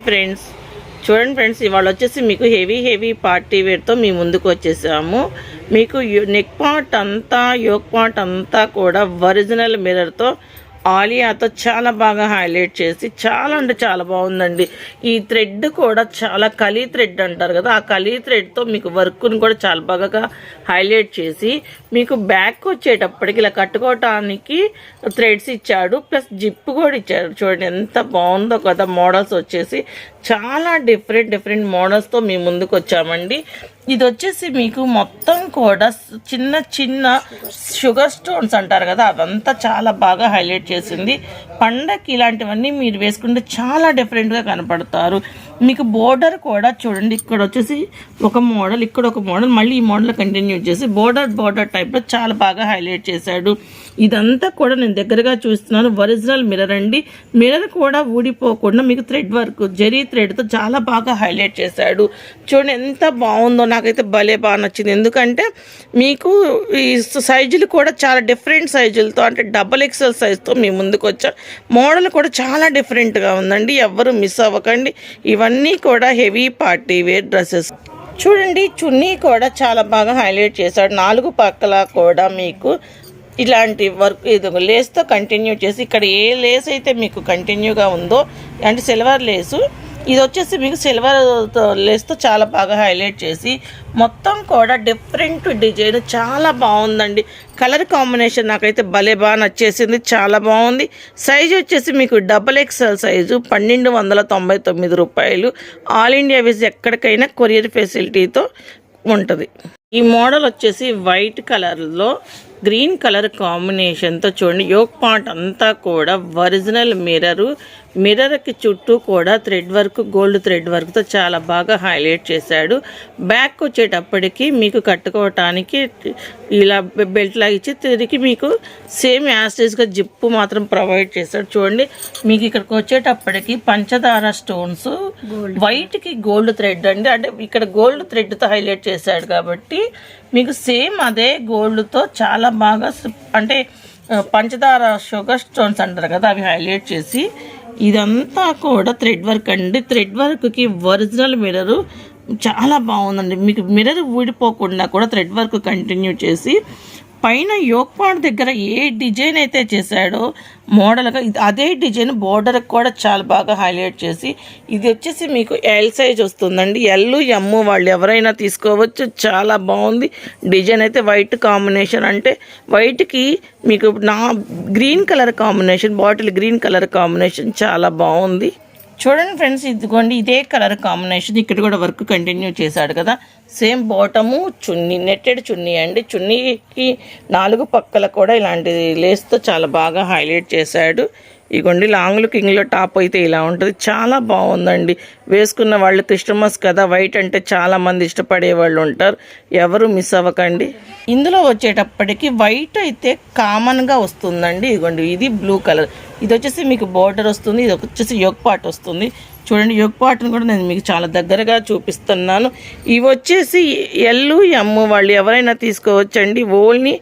Friends చూడండి friends, ఇవాళ వచ్చేసి మీకు హెవీ పార్టీ వేర్తో మీ ముందుకు వచ్చేసాము. మీకు నెక్ పార్ట్ అంతా, యోక్ పార్ట్ అంతా కూడా ఒరిజినల్ మిర్రర్తో ఆలియాతో చాలా బాగా హైలైట్ చేసి చాలా అంటే చాలా బాగుందండి. ఈ థ్రెడ్ కూడా చాలా కలీ థ్రెడ్ అంటారు కదా, ఆ కలీ థ్రెడ్తో మీకు వర్క్ని కూడా చాలా బాగా హైలైట్ చేసి మీకు బ్యాక్ వచ్చేటప్పటికి ఇలా కట్టుకోవటానికి థ్రెడ్స్ ఇచ్చాడు, ప్లస్ జిప్ కూడా ఇచ్చాడు. చూడండి ఎంత బాగుందో కదా. మోడల్స్ వచ్చేసి చాలా డిఫరెంట్ మోడల్స్తో మీ ముందుకు వచ్చామండి. ఇది వచ్చేసి మీకు మొత్తం కూడా చిన్న షుగర్ స్టోన్స్ అంటారు కదా, అదంతా చాలా బాగా హైలైట్ చేసింది. పండగకి ఇలాంటివన్నీ మీరు వేసుకుంటే చాలా డిఫరెంట్గా కనపడతారు. మీకు బోర్డర్ కూడా చూడండి, ఇక్కడ వచ్చేసి ఒక మోడల్, ఇక్కడ ఒక మోడల్, మళ్ళీ ఈ మోడల్ కంటిన్యూ చేసి బోర్డర్ టైప్లో చాలా బాగా హైలైట్ చేశాడు. ఇదంతా కూడా నేను దగ్గరగా చూస్తున్నాను. ఒరిజినల్ మిర్రర్ అండి. మిర్రర్ కూడా ఊడిపోకుండా మీకు థ్రెడ్ వర్క్, జరీ థ్రెడ్తో చాలా బాగా హైలైట్ చేశాడు. చూడండి ఎంత బాగుందో, నాకైతే భలే బాగా నచ్చింది. ఎందుకంటే మీకు ఈ సైజులు కూడా చాలా డిఫరెంట్ సైజులతో, అంటే డబల్ ఎక్సెల్ సైజ్తో మీ ముందుకు వచ్చా. మోడల్ కూడా చాలా డిఫరెంట్గా ఉందండి, ఎవ్వరు మిస్ అవ్వకండి. ఇవన్నీ కూడా హెవీ పార్టీ వేర్ డ్రెస్సెస్. చూడండి చున్నీ కూడా చాలా బాగా హైలైట్ చేశాడు. 4 పక్కల కూడా మీకు ఇలాంటి వర్క్ ఇది లేస్తో కంటిన్యూ చేసి, ఇక్కడ ఏ లేస్ అయితే మీకు కంటిన్యూగా ఉందో అంటే సిల్వర్ లేసు, ఇది వచ్చేసి మీకు సిల్వర్ లేస్తో చాలా బాగా హైలైట్ చేసి మొత్తం కూడా డిఫరెంట్ డిజైన్ చాలా బాగుందండి. కలర్ కాంబినేషన్ నాకైతే భలే బాగా నచ్చేసింది, చాలా బాగుంది. సైజు వచ్చేసి మీకు డబల్ ఎక్స్ఎల్ సైజు, 1299 రూపాయలు. ఆల్ ఇండియా విజ్ ఎక్కడికైనా కొరియర్ ఫెసిలిటీతో ఉంటుంది. ఈ మోడల్ వచ్చేసి వైట్ కలర్లో గ్రీన్ కలర్ కాంబినేషన్తో చూడండి. యోక్ పార్ట్ అంతా కూడా ఒరిజినల్ మిర్రర్కి చుట్టూ కూడా థ్రెడ్ వర్క్, గోల్డ్ థ్రెడ్ వర్క్తో చాలా బాగా హైలైట్ చేశాడు. బ్యాక్ వచ్చేటప్పటికి మీకు కట్టుకోవటానికి ఇలా బెల్ట్ లాగిచ్చి తిరిగి మీకు సేమ్ యాస్టేజ్గా జిప్పు మాత్రం ప్రొవైడ్ చేశాడు. చూడండి మీకు ఇక్కడికి వచ్చేటప్పటికి పంచదార స్టోన్స్, వైట్కి గోల్డ్ థ్రెడ్ అండి, అంటే ఇక్కడ గోల్డ్ థ్రెడ్తో హైలైట్ చేశాడు కాబట్టి మీకు సేమ్ అదే గోల్డ్తో చాలా బాగా, అంటే పంచదార షుగర్ స్టోన్స్ అంటారు కదా, అవి హైలైట్ చేసి ఇదంతా కూడా థ్రెడ్ వర్క్ అండి. థ్రెడ్ వర్క్కి ఒరిజినల్ మిర్రర్ చాలా బాగుందండి. మీకు మిర్రర్ ఊడిపోకుండా కూడా థ్రెడ్ వర్క్ కంటిన్యూ చేసి పైన యోక్ పార్ట్ దగ్గర ఏ డిజైన్ అయితే చేశాడో మోడల్గా అదే డిజైన్ బోర్డర్కి కూడా చాలా బాగా హైలైట్ చేసి, ఇది వచ్చేసి మీకు ఎల్ సైజ్ వస్తుందండి. ఎల్ ఎమ్ వాళ్ళు ఎవరైనా తీసుకోవచ్చు, చాలా బాగుంది. డిజైన్ అయితే వైట్ కాంబినేషన్, అంటే వైట్కి మీకు green colour combination, bottle green colour combination చాలా బాగుంది. చూడండి ఫ్రెండ్స్, ఇదిగోండి ఇదే కలర్ కాంబినేషన్, ఇక్కడ కూడా వర్క్ కంటిన్యూ చేశాడు కదా. సేమ్ బాటము చున్నీ, నెట్టెడ్ చున్నీ అండి. చున్నీకి 4 పక్కల కూడా ఇలాంటి లేస్తో చాలా బాగా హైలైట్ చేశాడు. ఇగోండి లాంగ్లో కింగ్లో టాప్ అయితే ఇలా ఉంటుంది, చాలా బాగుందండి. వేసుకున్న వాళ్ళు క్రిస్టమస్ కదా, వైట్ అంటే చాలామంది ఇష్టపడే వాళ్ళు ఉంటారు, ఎవరు మిస్ అవ్వకండి. ఇందులో వచ్చేటప్పటికి వైట్ అయితే కామన్గా వస్తుందండి. ఇదిగోండి ఇది బ్లూ కలర్, ఇది వచ్చేసి మీకు బోర్డర్ వస్తుంది, ఇది వచ్చేసి యోక్ పార్ట్ వస్తుంది. చూడండి యోక్ పార్ట్ని కూడా నేను మీకు చాలా దగ్గరగా చూపిస్తున్నాను. ఇవి వచ్చేసి ఎల్ ఎమ్ వాళ్ళు ఎవరైనా తీసుకోవచ్చండి. ఓన్లీ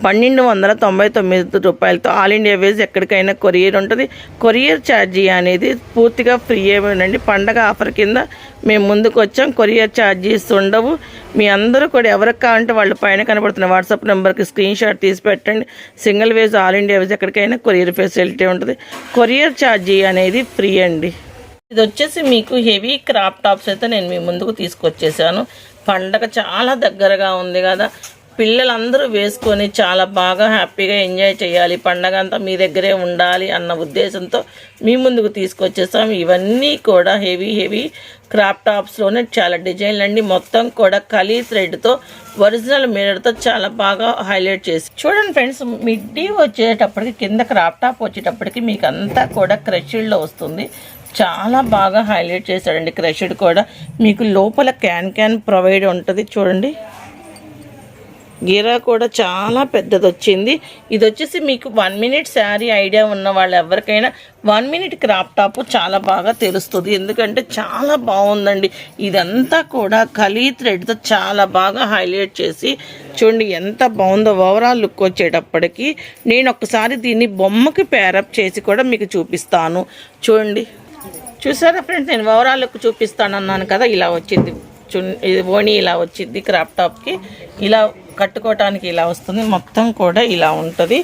1299 రూపాయలతో ఆల్ ఇండియా వేజ్ ఎక్కడికైనా కొరియర్ ఉంటుంది. కొరియర్ ఛార్జీ అనేది పూర్తిగా ఫ్రీ ఏమేనండి. పండగ ఆఫర్ కింద మేము ముందుకు వచ్చాం, కొరియర్ ఛార్జీస్ ఉండవు. మీ అందరూ కూడా ఎవరికి కావాలంటే వాళ్ళ పైన కనబడుతున్న వాట్సాప్ నెంబర్కి స్క్రీన్ షాట్ తీసి పెట్టండి. సింగిల్ వేజ్, ఆల్ ఇండియా వేజ్ ఎక్కడికైనా కొరియర్ ఫెసిలిటీ ఉంటుంది. కొరియర్ ఛార్జీ అనేది ఫ్రీ అండి. ఇది వచ్చేసి మీకు హెవీ క్రాప్ టాప్స్ అయితే నేను మీ ముందుకు తీసుకొచ్చేసాను. పండగ చాలా దగ్గరగా ఉంది కదా, పిల్లలందరూ వేసుకొని చాలా బాగా హ్యాపీగా ఎంజాయ్ చేయాలి, పండగ అంతా మీ దగ్గరే ఉండాలి అన్న ఉద్దేశంతో మీ ముందుకు తీసుకొచ్చేసాం. ఇవన్నీ కూడా హెవీ క్రాప్ టాప్స్లోనే చాలా డిజైన్లు అండి. మొత్తం కూడా కలీ థ్రెడ్తో ఒరిజినల్ మిర్రర్తో చాలా బాగా హైలైట్ చేసి చూడండి ఫ్రెండ్స్. మిడ్డీ వచ్చేటప్పటికి కింద క్రాప్ టాప్ వచ్చేటప్పటికి మీకు అంతా కూడా క్రష్డ్లో వస్తుంది, చాలా బాగా హైలైట్ చేశాడండి. క్రష్డ్ కూడా మీకు లోపల క్యాన్ ప్రొవైడ్ ఉంటుంది. చూడండి గీరా కూడా చాలా పెద్దది వచ్చింది. ఇది వచ్చేసి మీకు 1 మినిట్ శారీ ఐడియా ఉన్న వాళ్ళు ఎవరికైనా 1 మినిట్ క్రాప్ టాప్ చాలా బాగా తెలుస్తుంది, ఎందుకంటే చాలా బాగుందండి. ఇదంతా కూడా కలీ థ్రెడ్తో చాలా బాగా హైలైట్ చేసి చూడండి ఎంత బాగుందో. ఓవరాల్ లుక్ వచ్చేటప్పటికి నేను ఒకసారి దీన్ని బొమ్మకి పేరప్ చేసి కూడా మీకు చూపిస్తాను. చూడండి చూసారా ఫ్రెండ్స్, నేను ఓవరాల్ లుక్ చూపిస్తాను అన్నాను కదా, ఇలా వచ్చింది ఇది ఓణి ఇలా వచ్చింది. క్రాప్ టాప్కి ఇలా కట్టుకోవటానికి ఇలా వస్తుంది, మొత్తం కూడా ఇలా ఉంటుంది.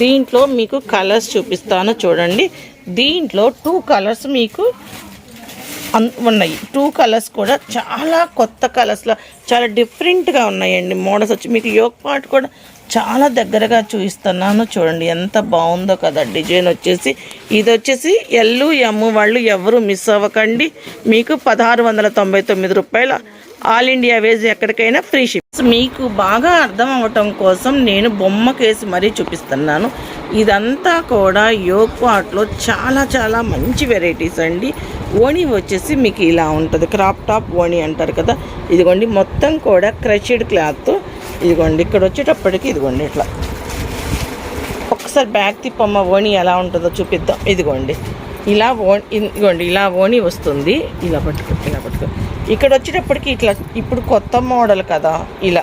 దీంట్లో మీకు కలర్స్ చూపిస్తాను చూడండి. దీంట్లో 2 కలర్స్ మీకు ఉన్నాయి. 2 కలర్స్ కూడా చాలా కొత్త కలర్స్లో చాలా డిఫరెంట్గా ఉన్నాయండి. మోడల్స్ వచ్చి మీకు యోక్ పార్ట్ కూడా చాలా దగ్గరగా చూపిస్తున్నాను చూడండి, ఎంత బాగుందో కదా. డిజైన్ వచ్చేసి ఇది వచ్చేసి ఎల్లు ఎమ్ము వాళ్ళు ఎవరు మిస్ అవ్వకండి. మీకు 1699 రూపాయలు. ఆల్ ఇండియా వేజ్ ఎక్కడికైనా ఫ్రీ షిప్. మీకు బాగా అర్థం అవ్వటం కోసం నేను బొమ్మ కేసి మరీ చూపిస్తున్నాను. ఇదంతా కూడా యోక్ పార్ట్లో చాలా చాలా మంచి వెరైటీస్ అండి. ఓణి వచ్చేసి మీకు ఇలా ఉంటుంది, క్రాప్ టాప్ ఓణి అంటారు కదా. ఇదిగోండి మొత్తం కూడా క్రషెడ్ క్లాత్. ఇదిగోండి ఇక్కడ వచ్చేటప్పటికి ఇదిగోండి ఇట్లా ఒకసారి బ్యాక్ తిప్పమ్మ ఓణి ఎలా ఉంటుందో చూపిద్దాం. ఇదిగోండి ఇలా ఇదిగోండి ఇలా ఓణి వస్తుంది. ఇలా పట్టుకో ఇక్కడ వచ్చేటప్పటికి ఇట్లా ఇప్పుడు కొత్త మోడల్ కదా. ఇలా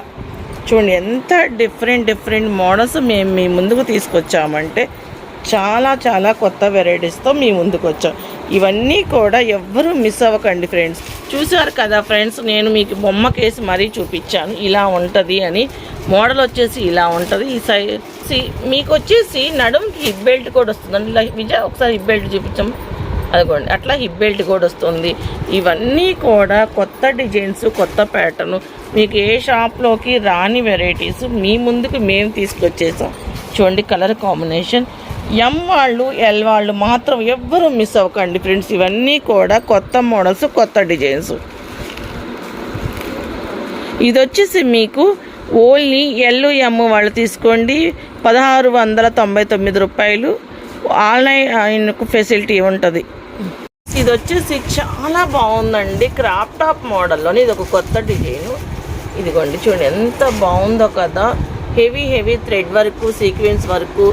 చూడండి ఎంత డిఫరెంట్ మోడల్స్ మేము మీ ముందుకు తీసుకొచ్చామంటే చాలా చాలా కొత్త వెరైటీస్తో మీ ముందుకు వచ్చాం. ఇవన్నీ కూడా ఎవ్వరూ మిస్ అవ్వకండి ఫ్రెండ్స్. చూసారు కదా ఫ్రెండ్స్, నేను మీకు బొమ్మ కేసి మరీ చూపించాను ఇలా ఉంటుంది అని. మోడల్ వచ్చేసి ఇలా ఉంటుంది. ఈ సైజ్ మీకు వచ్చేసి నడుముకి హిప్ బెల్ట్ కూడా వస్తుందండి. ఇలా విజయ్ ఒకసారి హిప్ బెల్ట్ చూపించాము, అదిగోండి అట్లా హిప్ బెల్ట్ కూడా వస్తుంది. ఇవన్నీ కూడా కొత్త డిజైన్స్, కొత్త ప్యాటర్న్, మీకు ఏ షాప్లోకి రాని వెరైటీస్ మీ ముందుకు మేము తీసుకొచ్చేసాం. చూడండి కలర్ కాంబినేషన్. ఎం వాళ్ళు ఎల్ వాళ్ళు మాత్రం ఎవ్వరూ మిస్ అవ్వకండి ఫ్రెండ్స్. ఇవన్నీ కూడా కొత్త మోడల్స్, కొత్త డిజైన్స్. ఇది వచ్చేసి మీకు ఓన్లీ ఎల్ ఎమ్ వాళ్ళు తీసుకోండి, 1699 రూపాయలు. ఆన్లైన్ ఫెసిలిటీ ఉంటుంది. ఇది వచ్చేసి చాలా బాగుందండి, క్రాప్ టాప్ మోడల్లోని ఇది ఒక కొత్త డిజైను. ఇదిగోండి చూడండి ఎంత బాగుందో కదా. Heavy thread work, sequence work,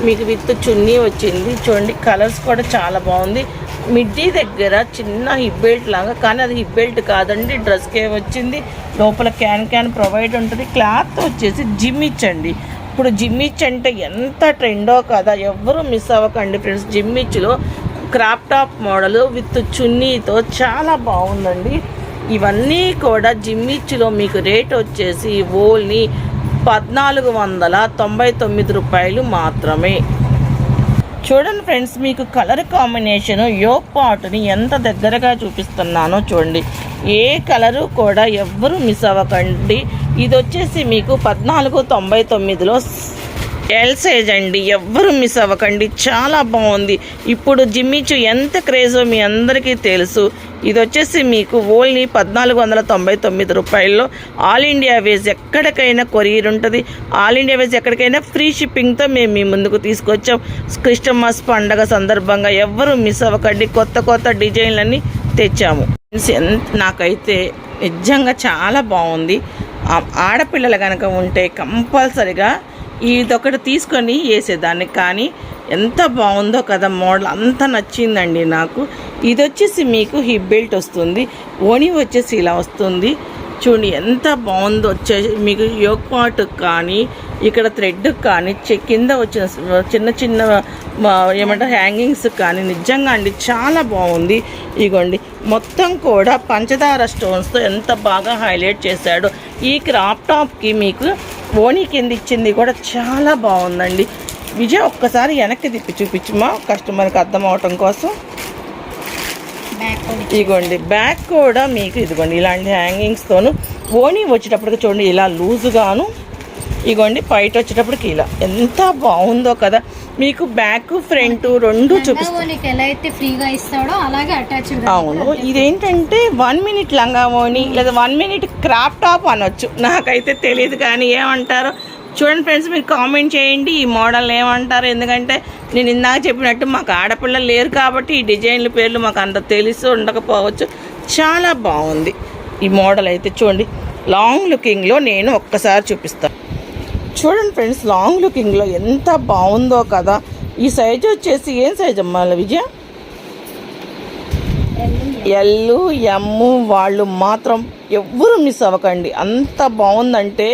మీకు విత్ చున్నీ వచ్చింది. చూడండి కలర్స్ కూడా చాలా బాగుంది. మిడ్డీ దగ్గర చిన్న హిప్ బెల్ట్ లాగా, కానీ అది హిప్ బెల్ట్ కాదండి, డ్రెస్కే వచ్చింది. లోపల క్యాన్ ప్రొవైడ్ ఉంటుంది. క్లాత్ వచ్చేసి జిమ్మిచ్ అండి. ఇప్పుడు జిమ్మిచ్ అంటే ఎంత ట్రెండో కదా, ఎవ్వరూ మిస్ అవ్వకండి ఫ్రెండ్స్. జిమ్మిచ్లో క్రాప్ టాప్ మోడల్ విత్ చున్నీతో చాలా బాగుందండి. ఇవన్నీ కూడా జిమ్మిచ్లో మీకు రేట్ వచ్చేసి ఓన్లీ 1499 రూపాయలు మాత్రమే. చూడండి ఫ్రెండ్స్, మీకు కలర్ కాంబినేషను యోక్ పార్ట్ని ఎంత దగ్గరగా చూపిస్తున్నానో చూడండి. ఏ కలరు కూడా ఎవ్వరూ మిస్ అవ్వకండి. ఇది వచ్చేసి మీకు 1499లో ఎల్ సైజ్ అండి, ఎవ్వరూ మిస్ అవ్వకండి. చాలా బాగుంది. ఇప్పుడు జిమ్మిచు ఎంత క్రేజో మీ అందరికీ తెలుసు. ఇది వచ్చేసి మీకు ఓన్లీ 1499 రూపాయల్లో ఆల్ ఇండియా వేజ్ ఎక్కడికైనా కొరియర్ ఉంటుంది. ఆల్ ఇండియా వేజ్ ఎక్కడికైనా ఫ్రీ షిప్పింగ్తో మేము మీ ముందుకు తీసుకొచ్చాం. క్రిస్టమస్ పండగ సందర్భంగా ఎవ్వరూ మిస్ అవ్వకండి. కొత్త డిజైన్లన్నీ తెచ్చాము. నాకైతే నిజంగా చాలా బాగుంది. ఆడపిల్లలు కనుక ఉంటే కంపల్సరిగా ఇదొకటి తీసుకొని వేసేదాన్ని, కానీ ఎంత బాగుందో కదా మోడల్, అంత నచ్చిందండి నాకు. ఇది వచ్చేసి మీకు హిప్ బెల్ట్ వస్తుంది, ఓణి వచ్చేసి ఇలా వస్తుంది. చూడండి ఎంత బాగుందో. వచ్చేసి మీకు యోక్ పార్ట్ కానీ ఇక్కడ థ్రెడ్ కానీ కింద వచ్చిన చిన్న ఏమంటారు హ్యాంగింగ్స్ కానీ నిజంగా అండి చాలా బాగుంది. ఇగోండి మొత్తం కూడా పంచదార స్టోన్స్తో ఎంత బాగా హైలైట్ చేశాడు. ఈ క్రాప్ టాప్కి మీకు ఓణి కింద ఇచ్చింది కూడా చాలా బాగుందండి. విజయ్ ఒక్కసారి వెనక్కి తిప్పి చూపించమా కస్టమర్కి అర్థం అవటం కోసం. ఇదిగోండి బ్యాక్ కూడా మీకు ఇదిగోండి ఇలాంటి హ్యాంగింగ్స్తోను. ఓణి వచ్చేటప్పటికి చూడండి ఇలా లూజుగాను, ఇగోండి పైట వచ్చేటప్పటికి ఇలా ఎంత బాగుందో కదా. మీకు బ్యాక్ ఫ్రంట్ రెండు చూపిస్తాను. అవును, ఇదేంటంటే 1 మినిట్ లంగా ఓణి లేదా 1 మినిట్ క్రాప్ టాప్ అనొచ్చు, నాకైతే తెలియదు కానీ ఏమంటారో చూడండి ఫ్రెండ్స్, మీరు కామెంట్ చేయండి ఈ మోడల్ ఏమంటారు. ఎందుకంటే నేను ఇందాక చెప్పినట్టు మాకు ఆడపిల్లలు లేరు కాబట్టి ఈ డిజైన్ల పేర్లు మాకు అంత తెలిసి ఉండకపోవచ్చు. చాలా బాగుంది ఈ మోడల్ అయితే. చూడండి లాంగ్ లుకింగ్లో నేను ఒక్కసారి చూపిస్తాను. చూడండి ఫ్రెండ్స్, లాంగ్ లుకింగ్లో ఎంత బాగుందో కదా. ఈ సైజు వచ్చేసి ఏం సైజు అమ్మా విజయ? ఎల్ ఎమ్ వాళ్ళు మాత్రం ఎవ్వరూ మిస్ అవ్వకండి. అంత బాగుందంటే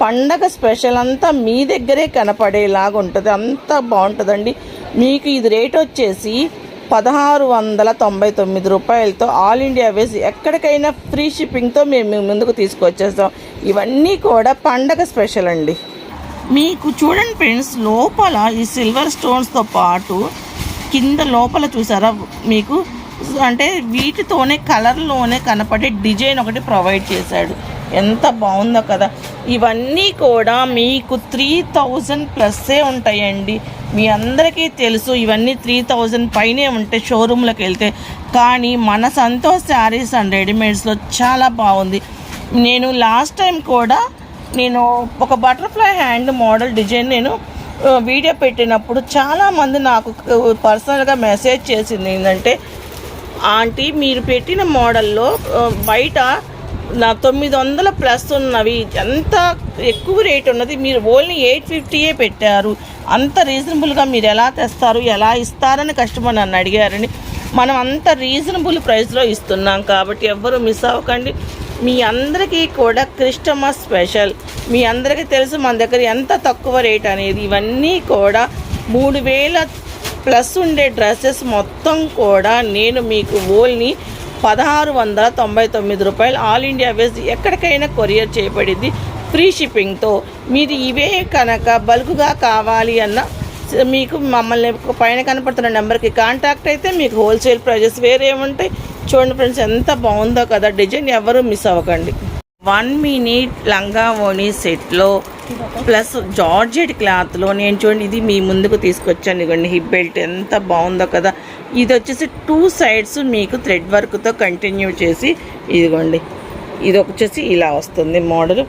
పండగ స్పెషల్ అంతా మీ దగ్గరే కనపడేలాగా ఉంటుంది, అంత బాగుంటుందండి. మీకు ఇది రేట్ వచ్చేసి 1699 రూపాయలతో ఆల్ ఇండియా వేస్ ఎక్కడికైనా ఫ్రీ షిప్పింగ్తో మేము ముందుకు తీసుకొచ్చేస్తాం. ఇవన్నీ కూడా పండగ స్పెషల్ అండి. మీకు చూడండి ఫ్రెండ్స్, లోపల ఈ సిల్వర్ స్టోన్స్తో పాటు కింద లోపల చూసారా మీకు అంటే వీటితోనే కలర్లోనే కనపడే డిజైన్ ఒకటి ప్రొవైడ్ చేశాడు. ఎంత బాగుందో కదా. ఇవన్నీ కూడా మీకు 3000 ప్లస్సే ఉంటాయండి. మీ అందరికీ తెలుసు ఇవన్నీ 3000 పైనే ఉంటాయి షోరూమ్లోకి వెళ్తే. కానీ మన సంతోష్ శారీస్ అండ్ రెడీమేడ్స్లో చాలా బాగుంది. నేను లాస్ట్ టైం కూడా ఒక butterfly hand model design video పెట్టినప్పుడు చాలామంది నాకు పర్సనల్గా మెసేజ్ చేసింది ఏంటంటే, ఆంటీ మీరు పెట్టిన మోడల్లో బయట 900 ప్లస్ ఉన్నవి, ఎంత ఎక్కువ రేట్ ఉన్నది, మీరు ఓన్లీ 850 పెట్టారు, అంత రీజనబుల్గా మీరు ఎలా తెస్తారు, ఎలా ఇస్తారని కస్టమర్ నన్ను అడిగారని. మనం అంత రీజనబుల్ ప్రైస్లో ఇస్తున్నాం కాబట్టి ఎవ్వరూ మిస్ అవ్వకండి. మీ అందరికీ కూడా క్రిస్టమస్ స్పెషల్. మీ అందరికీ తెలుసు మన దగ్గర ఎంత తక్కువ రేట్ అనేది. ఇవన్నీ కూడా 3000 ప్లస్ ఉండే డ్రెస్సెస్ మొత్తం కూడా నేను మీకు ఓన్లీ 1699 రూపాయలు ఆల్ ఇండియా వేస్ ఎక్కడికైనా కొరియర్ చేయబడింది ఫ్రీ షిప్పింగ్తో. మీరు ఇవే కనుక బల్క్గా కావాలి అన్న మీకు మమ్మల్ని పైన కనపడుతున్న నెంబర్కి కాంటాక్ట్ అయితే మీకు హోల్సేల్ ప్రైజెస్ వేరే ఉంటాయి. చూడండి ఫ్రెండ్స్, ఎంత బాగుందో కదా డిజైన్. ఎవరు మిస్ అవ్వకండి. 1 మీటర్ లంగా ఓణి సెట్లో ప్లస్ జార్జెట్ క్లాత్లో నేను చూడండి ఇది మీ ముందుకు తీసుకొచ్చాను. ఇదిగోండి హిప్ బెల్ట్ ఎంత బాగుందో కదా. ఇది వచ్చేసి 2 సైడ్స్ మీకు థ్రెడ్ వర్క్తో కంటిన్యూ చేసి ఇదిగోండి ఇది వచ్చేసి ఇలా వస్తుంది మోడల్.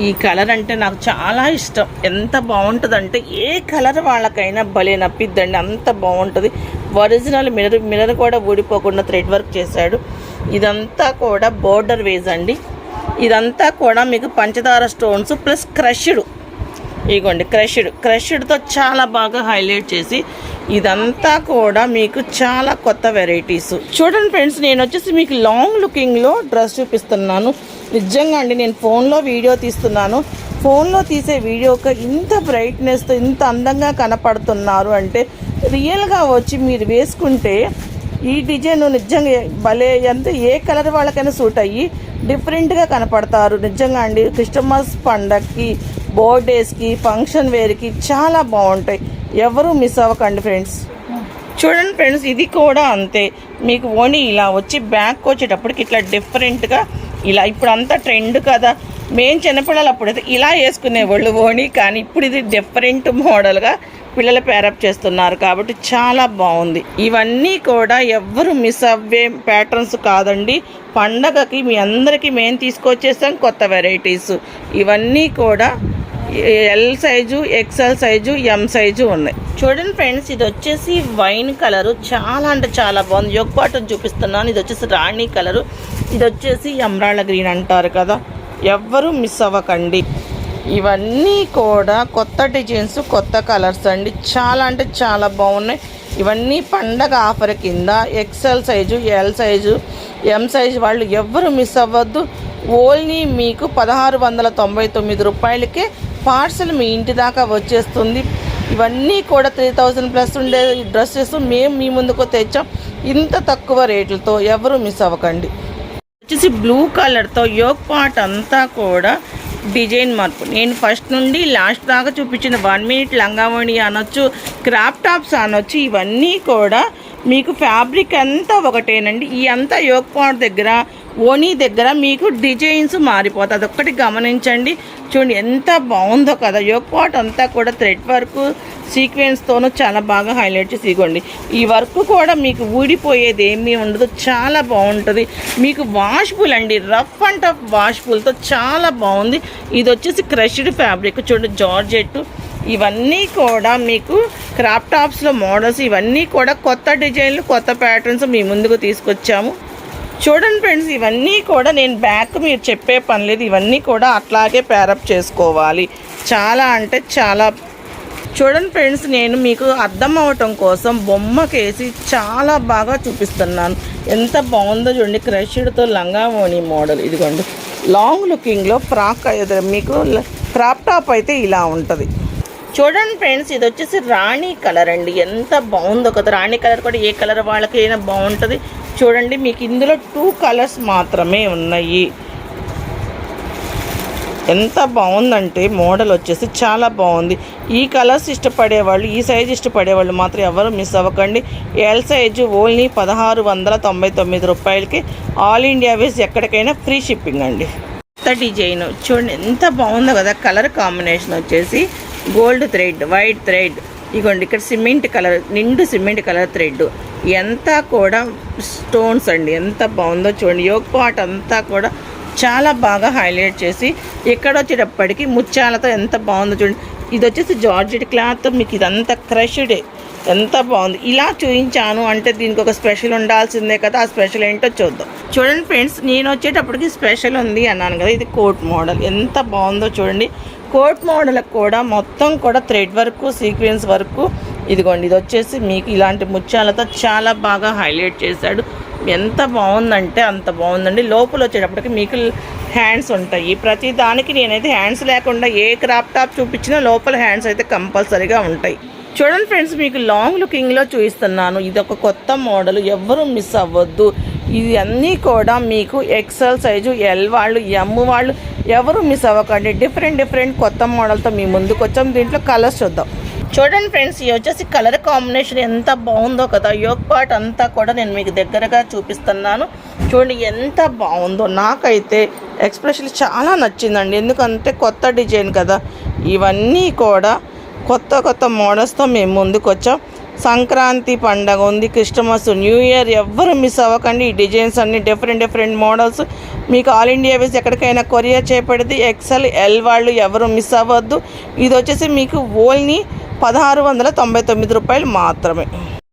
ఈ కలర్ అంటే నాకు చాలా ఇష్టం. ఎంత బాగుంటుందంటే ఏ కలర్ వాళ్ళకైనా భలే నప్పిద్దండి, అంత బాగుంటుంది. ఒరిజినల్ మిర్రర్ కూడా ఊడిపోకుండా థ్రెడ్ వర్క్ చేశాడు. ఇదంతా కూడా బోర్డర్ వేజ్ అండి. ఇదంతా కూడా మీకు పంచదార స్టోన్స్ ప్లస్ క్రష్డ్, ఇగోండి క్రష్డ్తో చాలా బాగా హైలైట్ చేసి ఇదంతా కూడా మీకు చాలా కొత్త వెరైటీస్. చూడండి ఫ్రెండ్స్, నేను వచ్చేసి మీకు లాంగ్ లుకింగ్లో డ్రెస్ చూపిస్తున్నాను. నిజంగా అండి, నేను ఫోన్లో వీడియో తీస్తున్నాను. ఫోన్లో తీసే వీడియోకి ఇంత బ్రైట్నెస్తో ఇంత అందంగా కనపడుతున్నారు అంటే రియల్గా వచ్చి మీరు వేసుకుంటే ఈ డిజైన్ నిజంగా భలే, ఎంత ఏ కలర్ వాళ్ళకైనా సూట్ అయ్యి డిఫరెంట్గా కనపడతారు. నిజంగా అండి, క్రిస్టమస్ పండగకి, బర్త్డేస్కి, ఫంక్షన్ వేర్కి చాలా బాగుంటాయి. ఎవరు మిస్ అవ్వకండి ఫ్రెండ్స్. చూడండి ఫ్రెండ్స్, ఇది కూడా అంతే. మీకు ఓణి ఇలా వచ్చి బ్యాక్ వచ్చేటప్పటికి ఇట్లా డిఫరెంట్గా ఇలా, ఇప్పుడు అంతా ట్రెండ్ కదా. మేము చిన్నపిల్లలు అప్పుడైతే ఇలా వేసుకునేవాళ్ళు ఓణి, కానీ ఇప్పుడు ఇది డిఫరెంట్ మోడల్గా పిల్లలు పేరప్ చేస్తున్నారు కాబట్టి చాలా బాగుంది. ఇవన్నీ కూడా ఎవ్వరు మిస్ అవ్వే ప్యాటర్న్స్ కాదండి. పండగకి మీ అందరికీ మేము తీసుకొచ్చేసాం కొత్త వెరైటీస్. ఇవన్నీ కూడా L size, XL size, M size ఉన్నాయి. చూడండి ఫ్రెండ్స్, ఇది వచ్చేసి వైన్ కలరు, చాలా అంటే చాలా బాగుంది. యోగ్ బాటం చూపిస్తున్నాను. ఇది వచ్చేసి రాణి కలరు, ఇది వచ్చేసి ఎమరాల్డ్ గ్రీన్ అంటారు కదా. ఎవ్వరూ మిస్ అవ్వకండి. ఇవన్నీ కూడా కొత్త డిజైన్స్, కొత్త కలర్స్ అండి. చాలా అంటే చాలా బాగున్నాయి. ఇవన్నీ పండగ ఆఫర్ కింద XL size, L size, M size వాళ్ళు ఎవ్వరు మిస్ అవ్వద్దు. ఓన్లీ మీకు 1699 రూపాయలకే పార్సల్ మీ ఇంటి దాకా వచ్చేస్తుంది. ఇవన్నీ కూడా 3000 ప్లస్ ఉండే డ్రెస్సెస్ మేము మీ ముందుకు తెచ్చాం ఇంత తక్కువ రేట్లతో. ఎవరు మిస్ అవ్వకండి. వచ్చేసి బ్లూ కలర్తో యోగ్ పార్ట్ అంతా కూడా డిజైన్ మార్పు. నేను ఫస్ట్ నుండి లాస్ట్ దాకా చూపించిన 1 మీటర్ లంగావణి అనొచ్చు, క్రాప్ టాప్స్ అనొచ్చు, ఇవన్నీ కూడా మీకు ఫ్యాబ్రిక్ అంతా ఒకటేనండి. ఈ అంతా యోగ్ పార్ట్ దగ్గర, ఓనీ దగ్గర మీకు డిజైన్స్ మారిపోతుంది. అదొక్కటి గమనించండి. చూడండి ఎంత బాగుందో కదా. యోగ్ పార్ట్ అంతా కూడా థ్రెడ్ వర్క్ సీక్వెన్స్తోనూ చాలా బాగా హైలైట్ చేసి ఇవ్వండి. ఈ వర్క్ కూడా మీకు ఊడిపోయేది ఏమీ ఉండదు, చాలా బాగుంటుంది. మీకు వాష్బుల్ అండి, రఫ్ అండ్ టఫ్ వాష్బుల్తో చాలా బాగుంది. ఇది వచ్చేసి క్రష్డ్ ఫ్యాబ్రిక్, చూడండి జార్జెట్. ఇవన్నీ కూడా మీకు క్రాప్ టాప్స్లో మోడల్స్. ఇవన్నీ కూడా కొత్త డిజైన్లు, కొత్త ప్యాటర్న్స్ మీ ముందుకు తీసుకొచ్చాము. చూడండి ఫ్రెండ్స్, ఇవన్నీ కూడా నేను బ్యాక్ మీరు చెప్పే పని లేదు, ఇవన్నీ కూడా అట్లాగే ప్యారప్ చేసుకోవాలి. చాలా అంటే చాలా. చూడండి ఫ్రెండ్స్, నేను మీకు అర్థం అవ్వటం కోసం బొమ్మకేసి చాలా బాగా చూపిస్తున్నాను. ఎంత బాగుందో చూడండి. క్రష్డ్తో లంగావోణి మోడల్. ఇదిగోండి లాంగ్ లుకింగ్లో ఫ్రాక్. మీకు క్రాప్ టాప్ అయితే ఇలా ఉంటుంది. చూడండి ఫ్రెండ్స్, ఇది వచ్చేసి రాణి కలర్ అండి. ఎంత బాగుందో కదా. రాణి కలర్ కూడా ఏ కలర్ వాళ్ళకి అయినా బాగుంటుంది. చూడండి, మీకు ఇందులో 2 కలర్స్ మాత్రమే ఉన్నాయి. ఎంత బాగుందంటే మోడల్ వచ్చేసి చాలా బాగుంది. ఈ కలర్స్ ఇష్టపడేవాళ్ళు, ఈ సైజు ఇష్టపడేవాళ్ళు మాత్రం ఎవరు మిస్ అవ్వకండి. ఎల్ సైజు ఓన్లీ 1699 రూపాయలకి. ఆల్ ఇండియా వేస్ ఎక్కడికైనా ఫ్రీ షిప్పింగ్ అండి. కొత్త డిజైన్ చూడండి, ఎంత బాగుందో కదా. కలర్ కాంబినేషన్ వచ్చేసి గోల్డ్ థ్రెడ్, వైట్ థ్రెడ్, ఇగోండి ఇక్కడ సిమెంట్ కలర్, నిండు సిమెంట్ కలర్ థ్రెడ్, ఎంత కూడా స్టోన్స్ అండి. ఎంత బాగుందో చూడండి. యోగ్ పార్ట్ అంతా కూడా చాలా బాగా హైలైట్ చేసి ఇక్కడ వచ్చేటప్పటికి ముత్యాలతో ఎంత బాగుందో చూడండి. ఇది వచ్చేసి జార్జెట్ క్లాత్, మీకు ఇదంతా క్రష్డే. ఎంత బాగుంది. ఇలా చూపించాను అంటే దీనికి ఒక స్పెషల్ ఉండాల్సిందే కదా. ఆ స్పెషల్ ఏంటో చూద్దాం. చూడండి ఫ్రెండ్స్, నేను వచ్చేటప్పటికి స్పెషల్ ఉంది అన్నాను కదా. ఇది కోట్ మోడల్, ఎంత బాగుందో చూడండి. కోట్ మోడల్కి కూడా మొత్తం కూడా థ్రెడ్ వర్క్, సీక్వెన్స్ వర్క్. ఇదిగోండి, ఇది వచ్చేసి మీకు ఇలాంటి ముత్యాలతో చాలా బాగా హైలైట్ చేశాడు. ఎంత బాగుందంటే అంత బాగుందండి. లోపల వచ్చేటప్పటికి మీకు హ్యాండ్స్ ఉంటాయి. ప్రతి దానికి నేనైతే హ్యాండ్స్ లేకుండా ఏ క్రాప్ టాప్ చూపించినా లోపల హ్యాండ్స్ అయితే కంపల్సరీగా ఉంటాయి. చూడండి ఫ్రెండ్స్, మీకు లాంగ్ లుకింగ్లో చూపిస్తున్నాను. ఇది ఒక కొత్త మోడల్, ఎవ్వరూ మిస్ అవ్వద్దు. ఇది అన్నీ కూడా మీకు ఎక్సెల్ సైజు, ఎల్ వాళ్ళు, ఎమ్ వాళ్ళు ఎవరు మిస్ అవ్వకండి. డిఫరెంట్ కొత్త మోడల్తో మీ ముందుకు వచ్చాం. దీంట్లో కలర్స్ చూద్దాం. చూడండి ఫ్రెండ్స్, ఇది వచ్చేసి కలర్ కాంబినేషన్ ఎంత బాగుందో కదా. యోగ్ పార్ట్ అంతా కూడా నేను మీకు దగ్గరగా చూపిస్తున్నాను. చూడండి ఎంత బాగుందో. నాకైతే ఎక్స్ప్రెషన్ చాలా నచ్చిందండి. ఎందుకంటే కొత్త డిజైన్ కదా. ఇవన్నీ కూడా కొత్త మోడల్స్తో మేము ముందుకు వచ్చాం. సంక్రాంతి పండగ ఉంది, క్రిస్టమస్, న్యూ ఇయర్, ఎవ్వరు మిస్ అవ్వకండి. ఈ డిజైన్స్ అన్ని డిఫరెంట్ మోడల్స్ మీకు ఆల్ ఇండియా వేసి ఎక్కడికైనా కొరియర్ చేయబడింది. ఎక్సెల్, ఎల్ వాళ్ళు ఎవరు మిస్ అవ్వద్దు. ఇది వచ్చేసి మీకు ఓన్లీ 1699 రూపాయలు మాత్రమే.